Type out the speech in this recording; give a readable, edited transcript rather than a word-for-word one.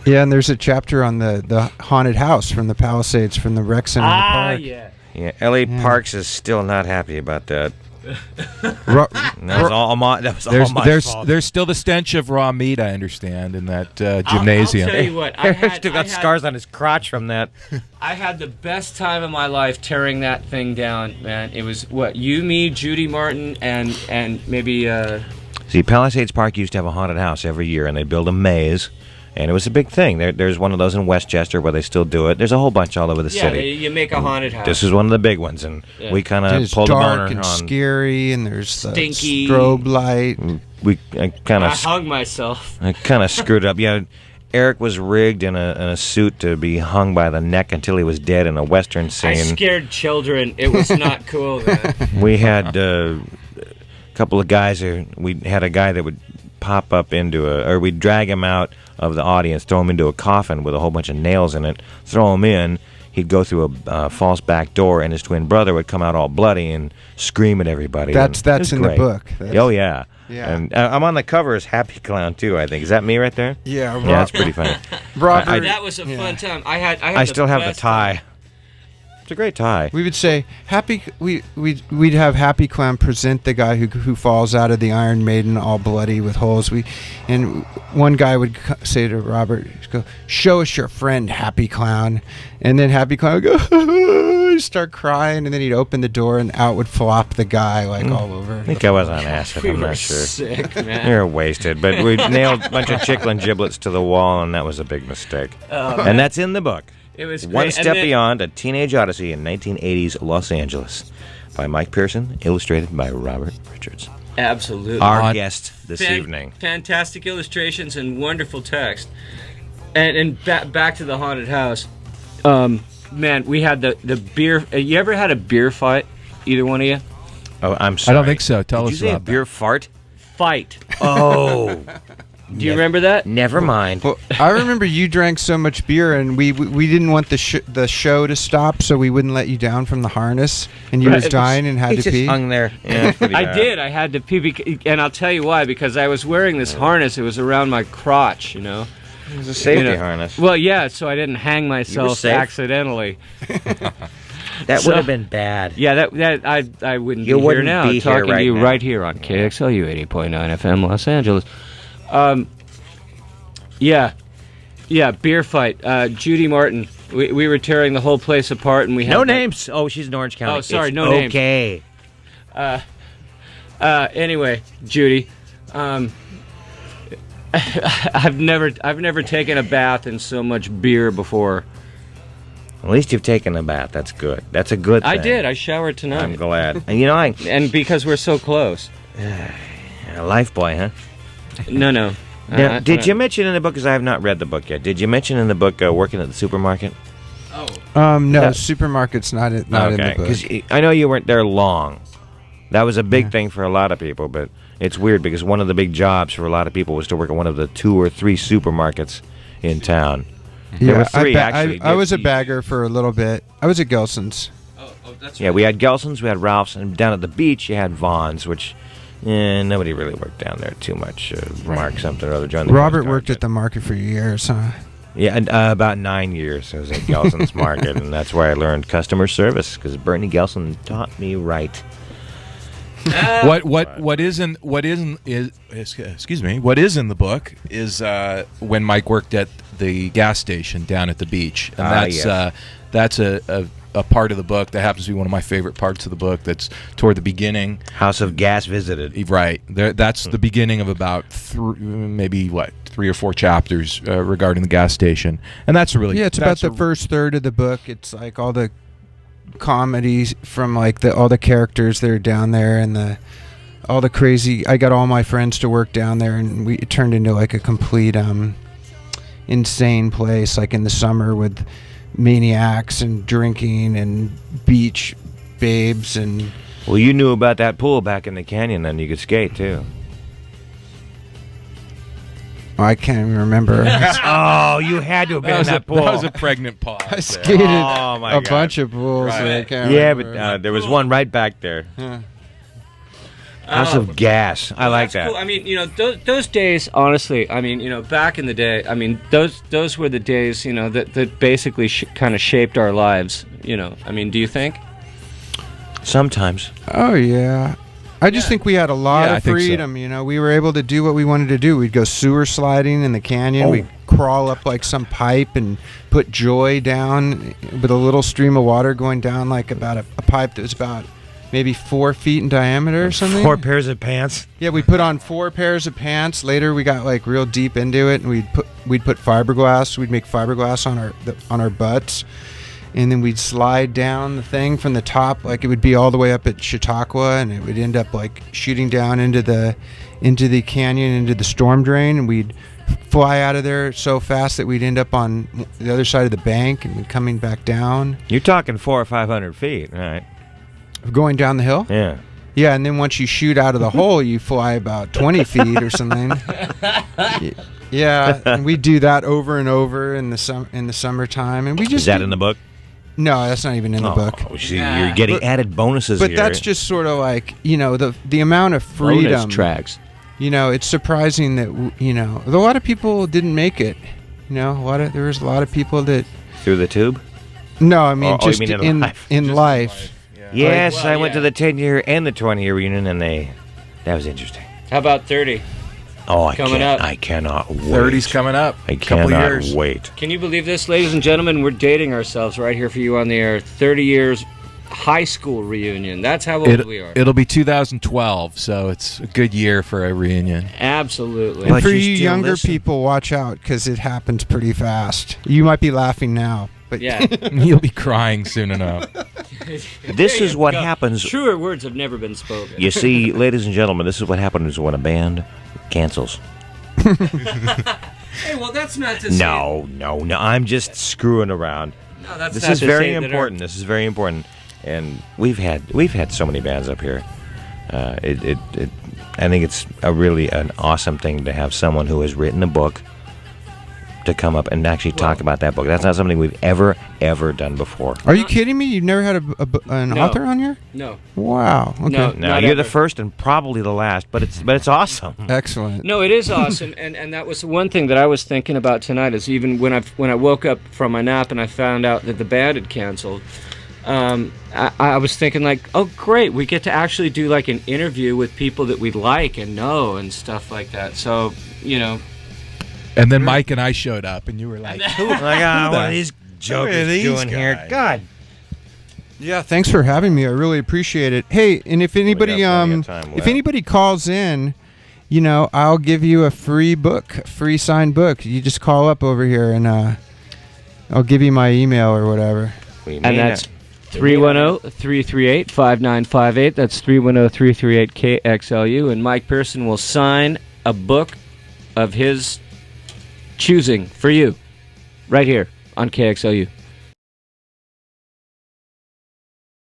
Yeah, and there's a chapter on the haunted house from the Palisades, from the rec center in the park. Yeah. Yeah, L.A. Parks is still not happy about that. That was all my fault. There's still the stench of raw meat, I understand, in that gymnasium. I'll tell you what, Eric still got scars on his crotch from that. I had the best time of my life tearing that thing down, man. It was, you, me, Judy Martin, and maybe... See, Palisades Park used to have a haunted house every year, and they'd build a maze, and it was a big thing. There's one of those in Westchester where they still do it. There's a whole bunch all over the city. Yeah, you make a haunted house. This is one of the big ones, and we kind of pulled the boner on. It's dark and scary, and there's stinky strobe light. I hung myself. I kind of screwed up. Yeah, Eric was rigged in a suit to be hung by the neck until he was dead in a Western scene. I scared children. It was not cool, man. We had a couple of guys. We had a guy that would pop up or we'd drag him out of the audience, throw him into a coffin with a whole bunch of nails in it, throw him in. He'd go through a false back door, and his twin brother would come out all bloody and scream at everybody. That's in great. the book. Oh, yeah. Yeah. And I'm on the cover as Happy Clown, too, I think. Is that me right there? Yeah. Yeah, that's pretty funny. Robert, that was a fun time. I still have the tie. It's a great tie. We would say we'd have Happy Clown present the guy who falls out of the Iron Maiden all bloody with holes. And one guy would say to Robert, "Go show us your friend, Happy Clown," and then Happy Clown would go he'd start crying, and then he'd open the door and out would flop the guy all over. I think I was on acid. I'm not sure. Sick, man. You're wasted, but we nailed a bunch of chicken giblets to the wall, and that was a big mistake. And that's in the book. It was great. One Step Beyond, A Teenage Odyssey in 1980's Los Angeles, by Mike Pearson, illustrated by Robert Richards. Absolutely. Our guest this evening. Fantastic illustrations and wonderful text. And back to the haunted house. Man, we had the beer. You ever had a beer fight? Either one of you? Oh, I'm sorry. I don't think so. Tell Did us you say about a beer fart? Fight. Oh. Do you remember that? Never mind. Well, I remember you drank so much beer, and we didn't want the show to stop, so we wouldn't let you down from the harness, and you was dying and had to pee. He just hung there. Yeah, I did. I had to pee, and I'll tell you why. Because I was wearing this harness. It was around my crotch, It was a safety harness. Well, yeah, so I didn't hang myself accidentally. That would have been bad. Yeah, I wouldn't You be wouldn't here now be talking here to you now. right here on KXLU 80.9 FM Los Angeles. Yeah, beer fight. Judy Martin. We were tearing the whole place apart, and we had No names. Oh, she's in Orange County. Oh, sorry, It's no names. Okay. Anyway, Judy, I've never taken a bath in so much beer before. At least you've taken a bath. That's good. That's a good thing. I did. I showered tonight. I'm glad. And and because we're so close. Life boy, huh? No. Now, did you mention in the book, because I have not read the book yet, did you mention in the book working at the supermarket? No, supermarket's not in the book. Because I know you weren't there long. That was a big thing for a lot of people, but it's weird because one of the big jobs for a lot of people was to work at one of the 2 or 3 supermarkets in town. There were 3, actually. I was a bagger for a little bit. I was at Gelson's. That's yeah, we had Gelson's, we had Ralph's, and down at the beach you had Vaughn's, which nobody really worked down there too much. Mark something or other. Joined the Robert worked at the market for years, huh? Yeah, and, about 9 years I was at Gelson's Market, and that's where I learned customer service, because Bernie Gelson taught me right. What is in the book is when Mike worked at the gas station down at the beach, and that's a part of the book that happens to be one of my favorite parts of the book. That's toward the beginning. House of Gas visited. Right. That's the beginning of about 3 or 4 chapters regarding the gas station, and that's really it's about the first third of the book. It's like all the comedies from all the characters that are down there, and all the crazy. I got all my friends to work down there, and it turned into like a complete insane place. Like in the summer with maniacs and drinking and beach babes and. Well, you knew about that pool back in the canyon, then you could skate too. I can't even remember. Oh, you had to have been in that pool. That was a pregnant pause. I skated a bunch of pools. Right. I can't yeah, remember. but there was one right back there. House of Gas. I like that's that. cool. I mean, those days, honestly, I mean, back in the day, I mean, those were the days, that basically kind of shaped our lives, I mean, do you think? Sometimes. Oh, yeah. I just think we had a lot Yeah, I of think so. freedom, We were able to do what we wanted to do. We'd go sewer sliding in the canyon. We'd crawl up like some pipe and put Joy down with a little stream of water going down like about a pipe that was about maybe 4 feet in diameter or something. 4 pairs of pants. Yeah, we put on 4 pairs of pants. Later, we got like real deep into it, and we'd put fiberglass. We'd make fiberglass on our butts, and then we'd slide down the thing from the top, like it would be all the way up at Chautauqua, and it would end up like shooting down into the canyon, into the storm drain, and we'd fly out of there so fast that we'd end up on the other side of the bank and coming back down. You're talking 400 or 500 feet, right? Going down the hill? Yeah. Yeah, and then once you shoot out of the hole, you fly about 20 feet or something. Yeah, and we do that over and over in the summertime, and we just Is that in the book? No, that's not even in the book. Oh, see, you're getting added bonuses But here. that's just sort of like the amount of freedom. Bonus tracks. It's surprising that a lot of people didn't make it. There was a lot of people that. Through the tube? No, I mean Oh, you just mean in in life? in life. Yes, Well, I went yeah. to the 10-year and the 20-year reunion, and that was interesting. How about 30? Oh, Coming up. I cannot wait. 30's coming up. I Couple cannot years. wait. Can you believe this, ladies and gentlemen? We're dating ourselves right here for you on the air. 30 years high school reunion. That's how old we are. It'll be 2012, so it's a good year for a reunion. Absolutely. But And for you you still younger listen. people, watch out because it happens pretty fast. You might be laughing now, but Yeah. You'll be crying soon enough. This There is you what go. happens. Truer words have never been spoken. You see, ladies and gentlemen, this is what happens when a band cancels. Hey, well, that's not to say... No. I'm just screwing around. No, that's This not is to very say that our- important. This is very important, and we've had so many bands up here. I think it's an awesome thing to have someone who has written a book to come up and actually talk about that book. That's not something we've ever done before. are you kidding me? You've never had an No. author on here? No. Wow. Okay. No. No, Not you're ever. the first and probably the last, but it's awesome. Excellent. No, it is awesome, and that was one thing that I was thinking about tonight. Is even when I woke up from my nap and I found out that the band had canceled, I was thinking like, oh great, we get to actually do like an interview with people that we like and know and stuff like that. So And then Mike and I showed up, and you were like, Like, what are these jokers these doing here? guys? God. Yeah, thanks for having me. I really appreciate it. Hey, and if anybody got plenty of time if left. anybody calls in, I'll give you a free book, a free signed book. You just call up over here and I'll give you my email or whatever. We and mean that's it. 310-338-5958. That's 310-338-KXLU, and Mike Pearson will sign a book of his choosing for you right here on KXLU.